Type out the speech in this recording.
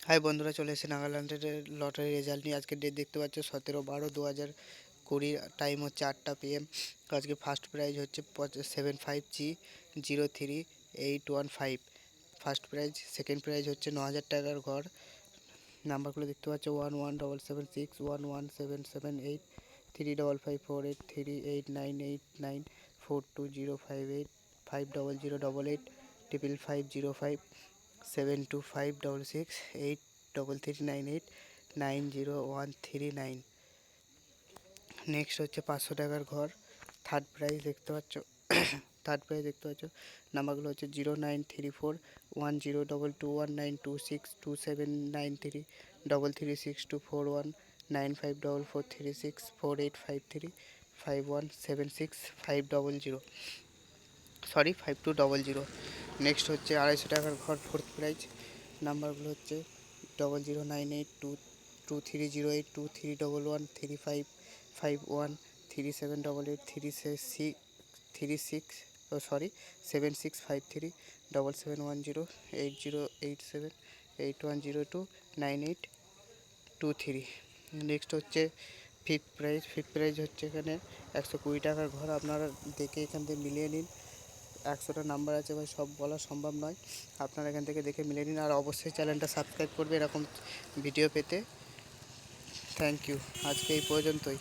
High বন্ধুরা, চলে এসেছে নাগাল্যান্ডের লটারি রেজাল্ট নিয়ে। আজকের ডেট দেখতে পাচ্ছ 17/12/2020। টাইম হচ্ছে 8টা PM। আজকে ফার্স্ট প্রাইজ হচ্ছে 75G03 815 first prize. Second prize হচ্ছে 9,000 টাকার ঘর। নাম্বারগুলো দেখতে পাচ্ছ 117783889985008855887255668723989013 নেক্সট হচ্ছে 500 টাকার ঘর। থার্ড প্রাইজ দেখতে পাচ্ছ থার্ড প্রাইজ দেখতে পাচ্ছ নাম্বারগুলো হচ্ছে 0934102192662793443955443648535176 5200। নেক্সট হচ্ছে 250 টাকার ঘর, ফোর্থ প্রাইজ। নাম্বারগুলো হচ্ছে 0098230823778836 77 নেক্সট হচ্ছে ফিফথ প্রাইজ। ফিফথ প্রাইজ হচ্ছে এখানে 120 টাকার ঘর। আপনারা দেখে এখান থেকে মিলিয়ে নিন। 100টা নাম্বার আছে ভাই, সব বলা সম্ভব নয়। আপনারা এখান থেকে দেখে মিলিয়ে নিন, আর অবশ্যই চ্যানেলটা সাবস্ক্রাইব করবে এরকম ভিডিও পেতে। Thank you. আজকে এই পর্যন্তই।